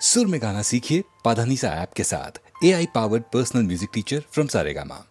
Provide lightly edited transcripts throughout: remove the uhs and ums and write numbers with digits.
सुर में गाना सीखिए पाधानीसा ऐप के साथ। AI powered personal music teacher from Saregama.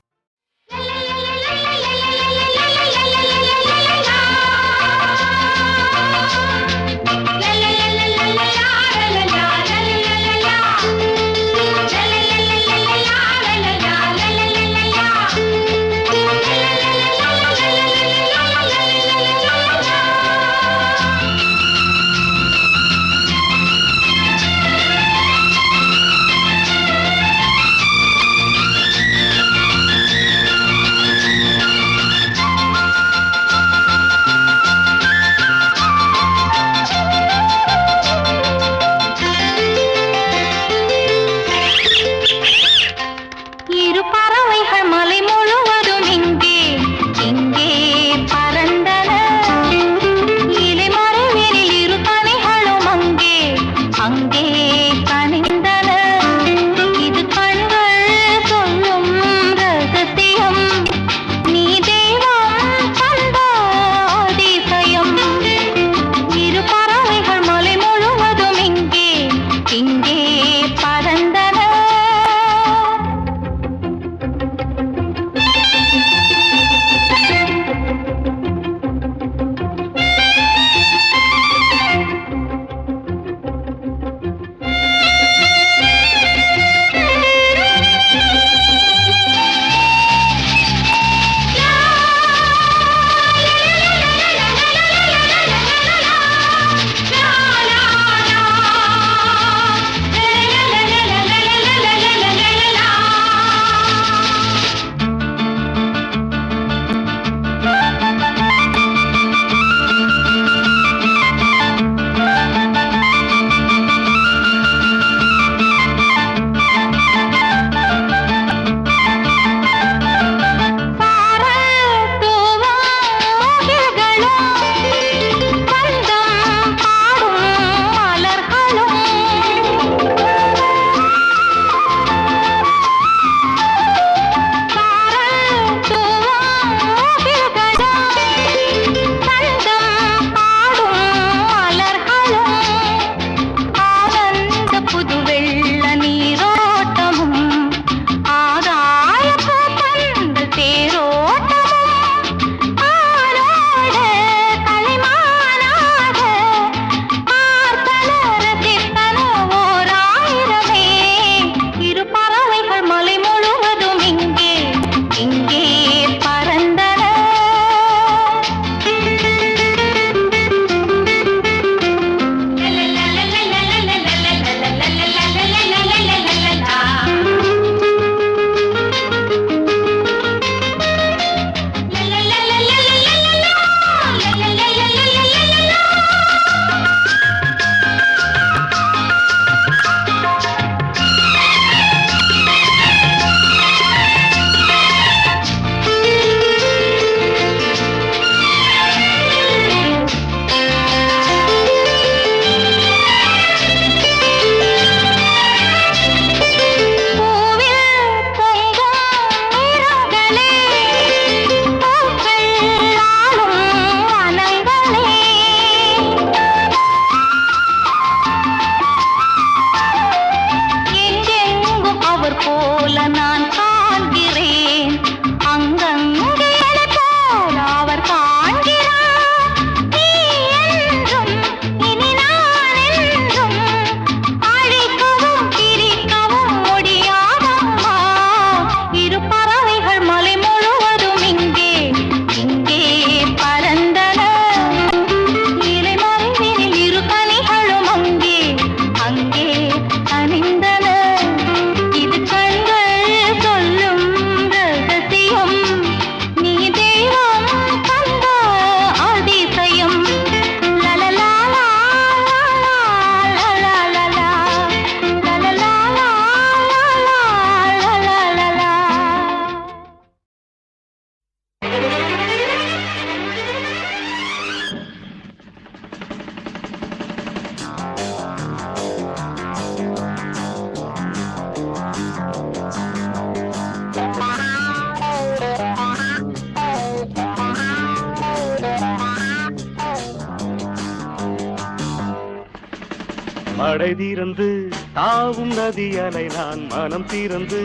மடை தீர்ந்து தாவும் நதி அலை நான் மனம் தீர்ந்து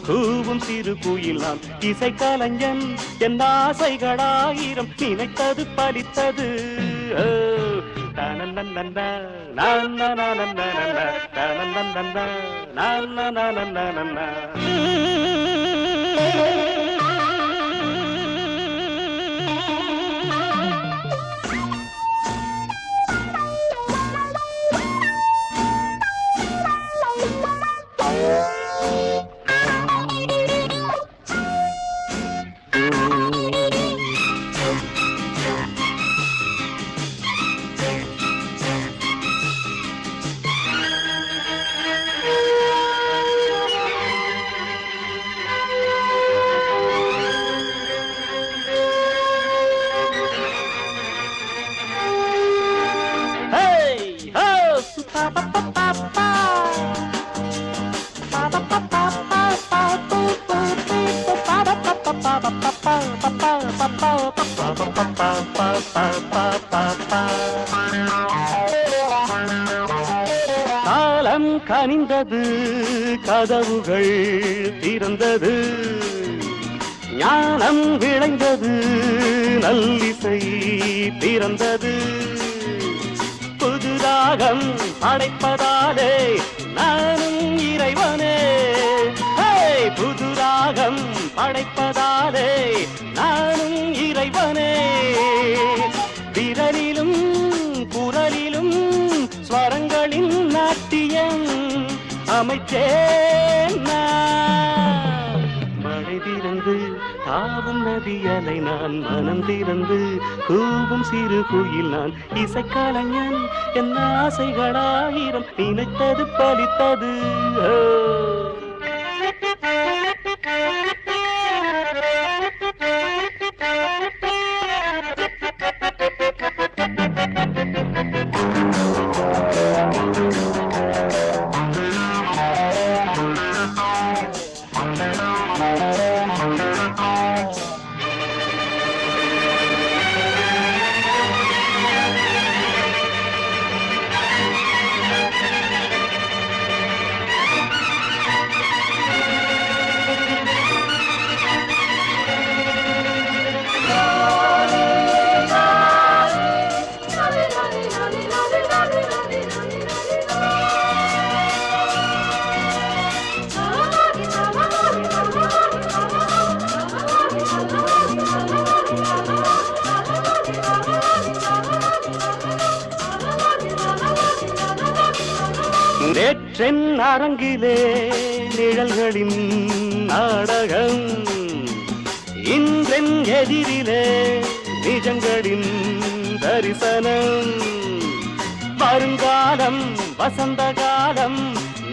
கூவும் சிறு குயில் நான் இசை கலைஞன் என் ஆசைகளாயிரம் நினைத்தது பலித்தது காலம் கனிந்தது கதவுகள் திறந்தது ஞானம் விளைந்தது நல்லிசை பிறந்தது புதுராகம் படைப்பதாலே நானும் இறைவனே புதுராகம் படைப்பதாலே நானும் இறைவனே விரலிலும் குரலிலும் ஸ்வரங்களின் நாட்டியம் அமைச்சேன் மழை திறந்து தாவும் நதி அலை நான் மனம் திறந்து கூவும் சிறு குயில் நான் இசைக்கலைஞன் என் ஆசைகளாயிரம் நினைத்தது பலித்தது நேற்றென் அரங்கிலே நிழல்களின் நாடகம் இன்றென் எதிரிலே நிஜங்களின் தரிசனம் வருங்காலம் வசந்த காலம்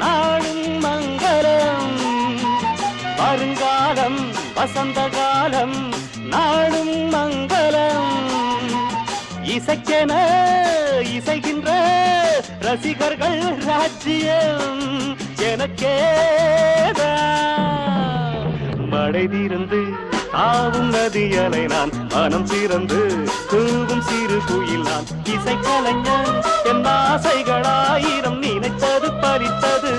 நாளும் மங்களம் வருங்காலம் வசந்த காலம் நாளும் மங்களம் இசைக்கென இசைகின்ற ரசிகர்கள் ராஜ்யம் எனக்கேதான் மழை தீர்ந்து தாவும் நதி அலை நான் மனம் திறந்து கூவும் சிறு குயில் நான் இசைக்கலைஞன் என் ஆசைகளாயிரம் நினைத்தது பலித்தது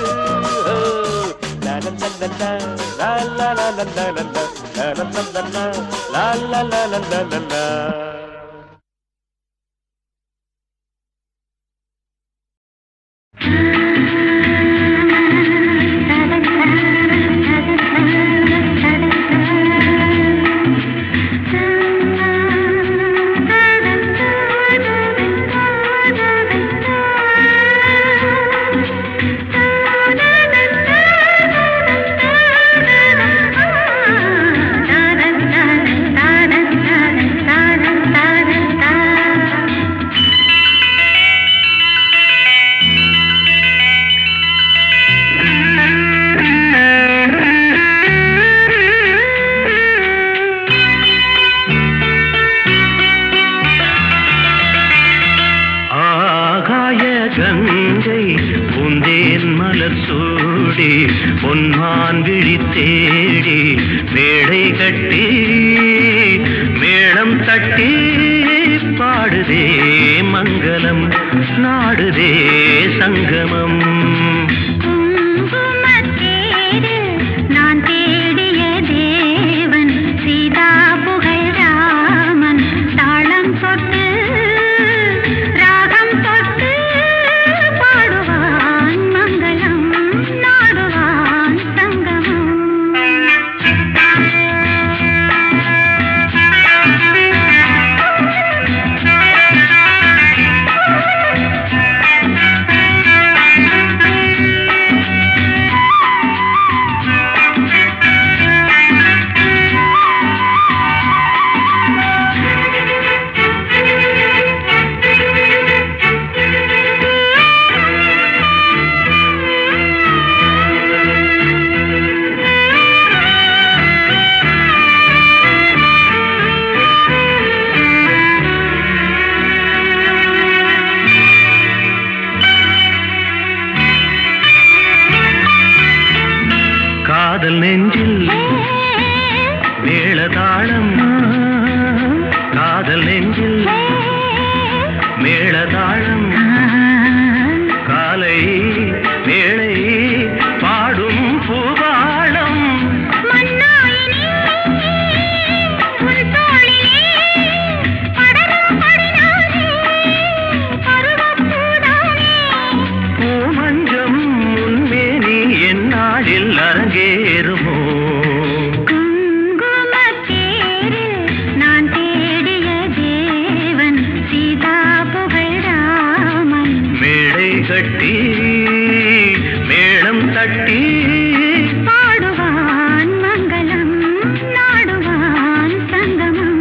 பொன்மான் விழி தேடி மேடை கட்டி மேளம் தட்டி பாடுதே மங்களம் நாடுதே சங்கமம். நான் தேடிய தேவன் சீதா புகழ் ராமன் தாளம் தொட்டு ராகம் தொட்டு பாடுவான் மங்களம் நாடுவான் சங்கமம். காதல் நெஞ்சில் மேளதாளம் காதல் நெஞ்சில் மேளதாளம் காலை வேளை பாடும் பூபாளம் பூமஞ்சம் முன்மேனி என்னாளில் அரங்கேறுமோ நான் தேடிய தேவன் சீதா புகழ் ராமன் மேடை கட்டி மேளம் தட்டி பாடுவான் மங்களம் நாடுவான் சங்கமம்.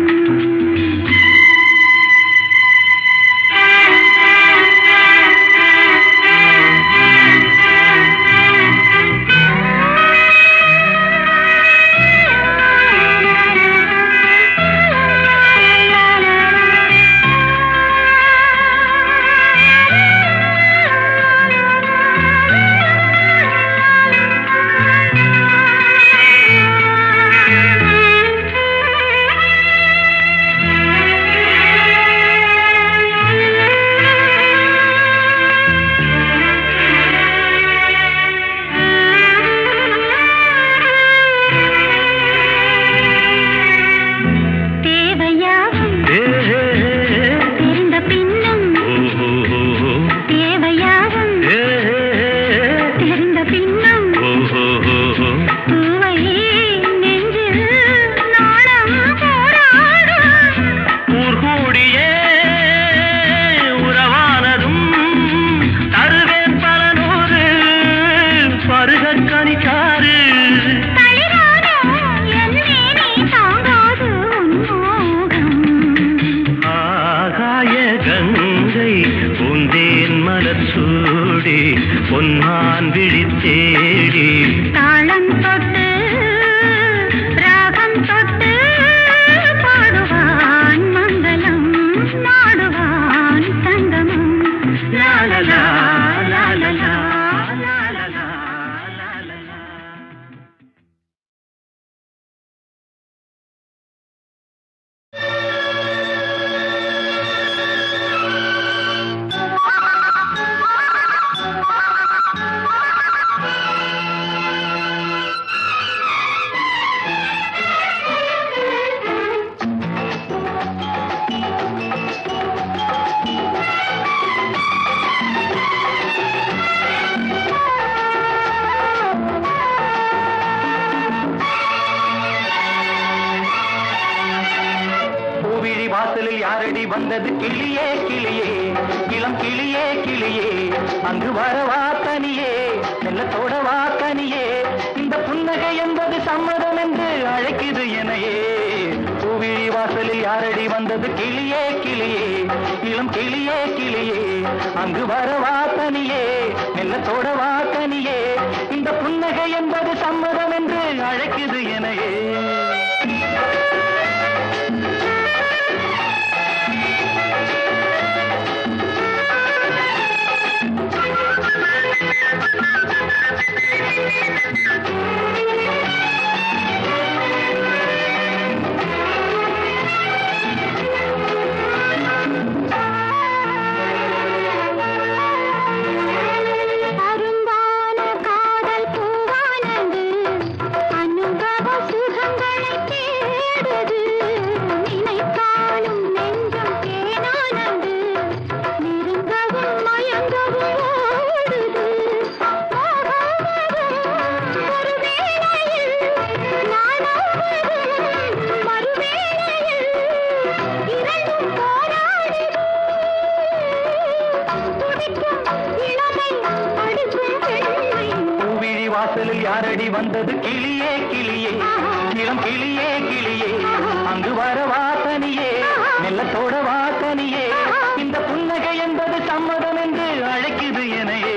பொன்னான் விழித்தேடி தாளம் தொட்டு ராகம் தொட்டு பாடுவான் மங்களம் நாடுவான் சங்கமம். லாலலா லாலலா லாலலா லாலலா. வாசலில் யாரடி வந்தது கிளியே கிளியே இளம் கிளியே கிளியே அங்கு வரவா கனியே செல்லத்தோட வா கனியே இந்த புன்னகை என்பது சம்மதம் என்று அழைக்குது எனையே. பூவிழி வாசலில் யாரடி வந்தது கிளியே கிளியே இளம் கிளியே கிளியே அங்கு வரவா கனியே செல்லத்தோட வா கனியே இந்த புன்னகை என்பது சம்மதம் என்று அழைக்குது எனையே. வாசலில் யாரடி வந்தது கிளியே கிளியே இளம் கிளியே கிளியே அங்கு வர வாசனியே மெல்லத்தோட வாசனியே இந்த புன்னகை என்பது சம்மதம் என்று அழைக்குது எனையே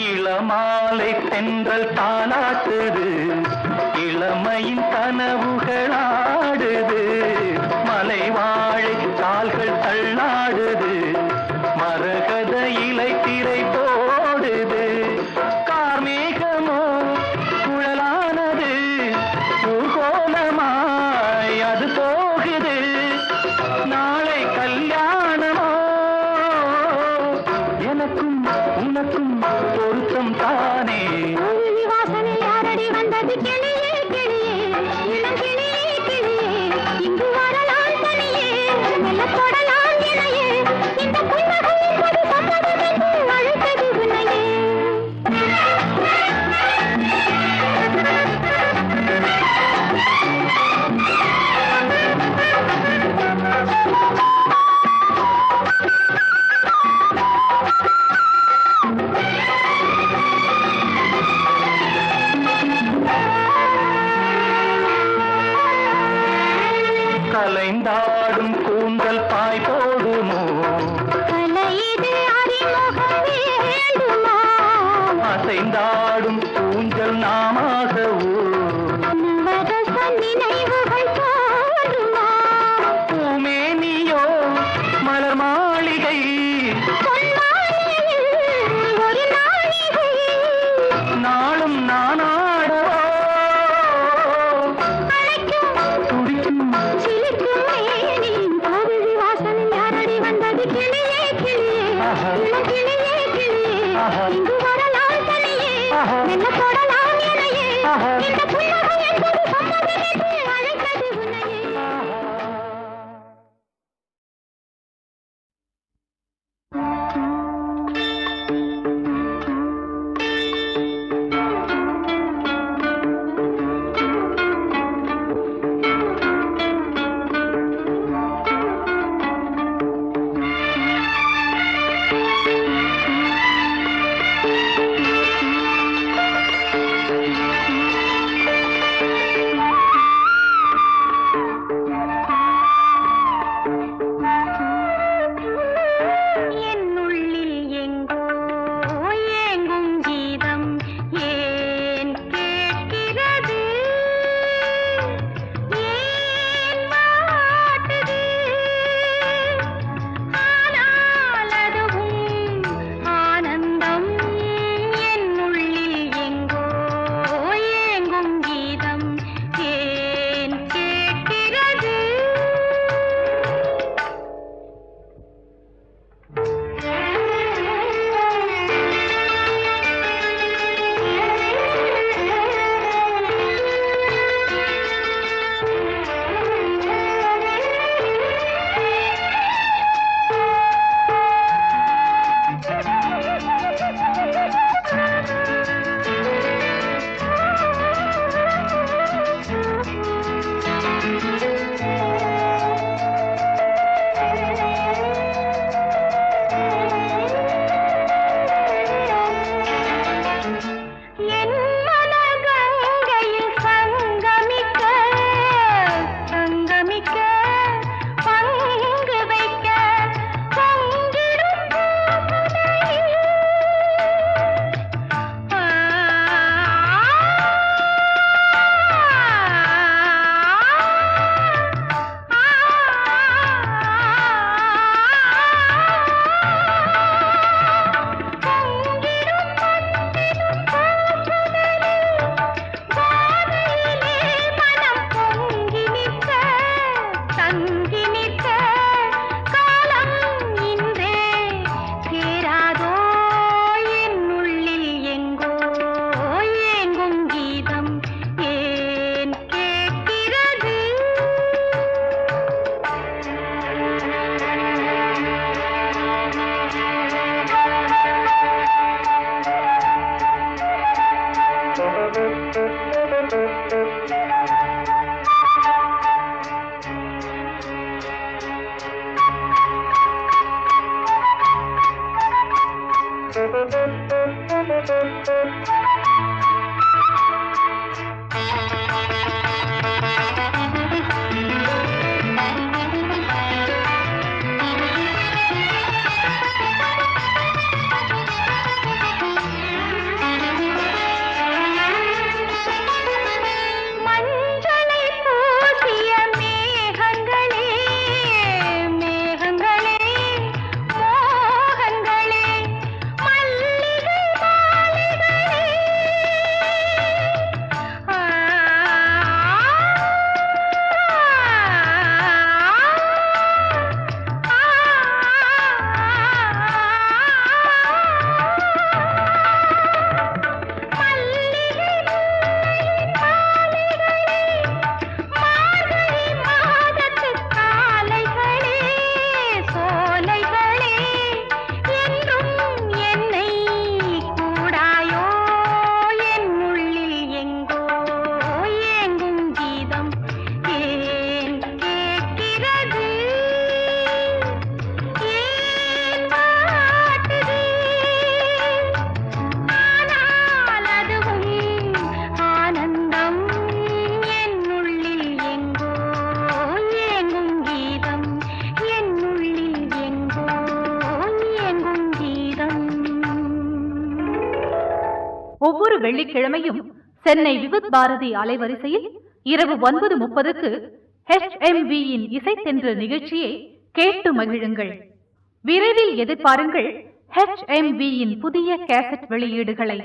இளமாலை தென்றல் தாலாட்டுது இளமையின் கனவுகளாடுது மலை வாழை கால்கள் தள்ளாடுது மரகத இலை திரை போடுது கார்மேகமோ குழலானது ஊர்கோலமாய் அது போகுது நாளை கல்யாணமோ எனக்கும் உனக்கும் பொருத்தம் தானே வாசனை யாரடி வந்தது கிளியே கிளியே இளம் கிளியே கிளியே இங்கு வரலாம் தனியே மெல்ல தொடலாம் இணையே இந்த புன்னகை என்பது சம்மதம் என்று அழைத்தது உன்னையே கலைந்தாடும் கூந்தல் பாய் போடுமோ கலையிது அறிமுகம் வேண்டுமா அசைந்தாடும் ஊஞ்சல் நாமாகவோ நவரச நினைவுகள் தோன்றுமா பூமேனியோ மலர் மாளிகை பொன்மாலையில் ஒரு நாளிகை நாளும் நானாடவோ அழைக்கும் துடிக்கும் சிலிர்க்கும் மேனியின் கோவிலி வாசலில் யாரடி வந்தது கிளியே கிளியே இளம் கிளியே கிளியே ஆஹா. இங்கு வரலாம் தனியே ஆஹா. மெல்ல தொடலாம் இணையே ஒவ்வொரு வெள்ளிக்கிழமையும் சென்னை விவித் பாரதி அலைவரிசையில் இரவு 9:30க்கு HMVயின் இசைத்தென்று நிகழ்ச்சியை கேட்டு மகிழுங்கள். விரைவில் எதிர்பாருங்கள் HMVயின் புதிய கேசட் வெளியீடுகளை.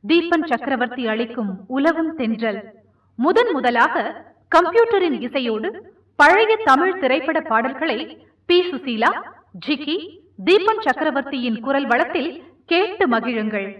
தீபன் சக்கரவர்த்தி அளிக்கும் உலவும் தென்றல் முதலாக கம்ப்யூட்டரின் இசையோடு பழைய தமிழ் திரைப்பட பாடல்களை பி. சுசீலா, ஜிக்கி, தீபன் சக்கரவர்த்தியின் குரல் வளத்தில் கேட்டு மகிழுங்கள்.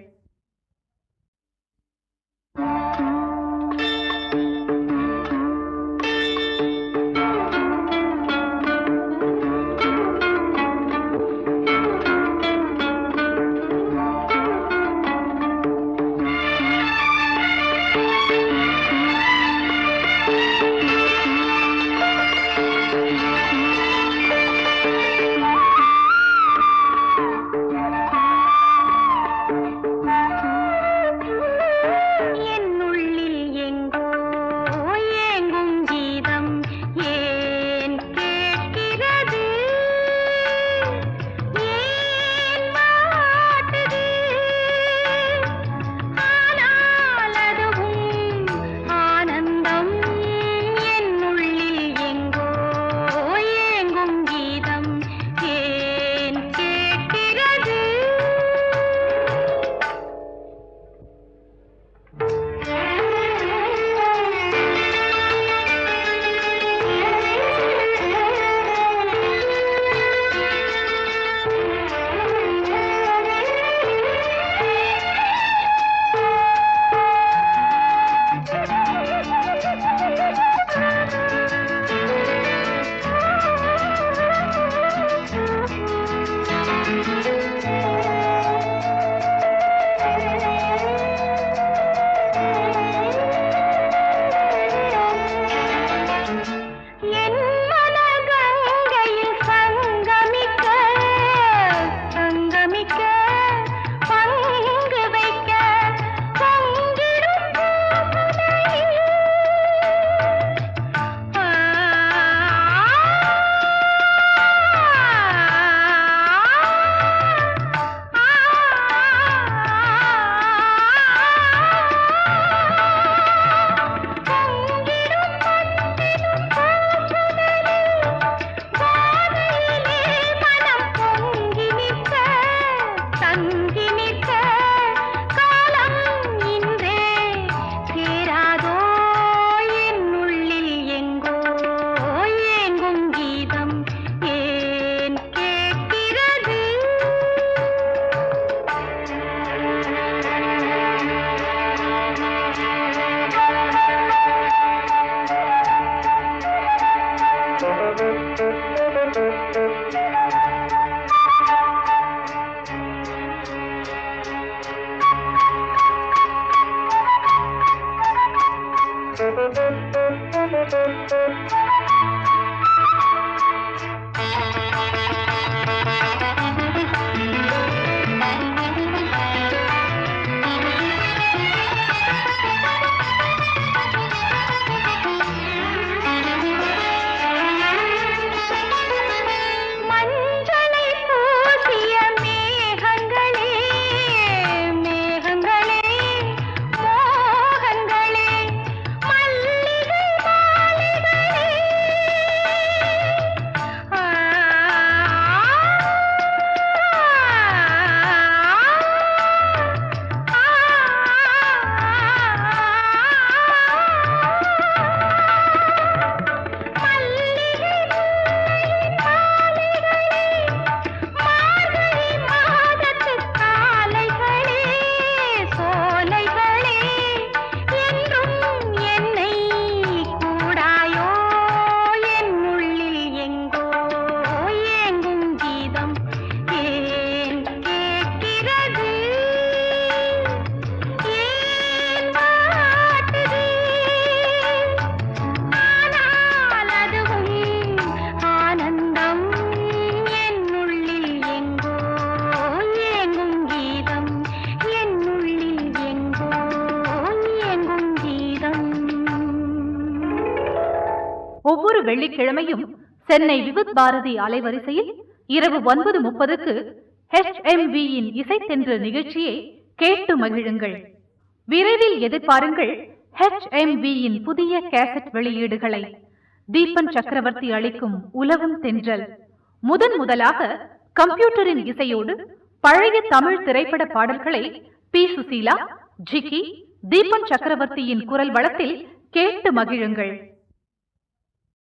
வெள்ளிக்கிழமையும் சென்னை விவித் பாரதி அலைவரிசையில் இரவு 9:30க்கு HMVயின் இசைத்தென்று நிகழ்ச்சியை கேட்டு மகிழுங்கள். விரைவில் எதிர்பாருங்கள் HMVயின் புதிய கேசட் வெளியீடுகளை. தீபன் சக்கரவர்த்தி அளிக்கும் உலவும் தென்றல் முதலாக கம்ப்யூட்டரின் இசையோடு பழைய தமிழ் திரைப்பட பாடல்களை பி. சுசீலா, ஜிக்கி, தீபன் சக்கரவர்த்தியின் குரல் வளத்தில் கேட்டு மகிழுங்கள்.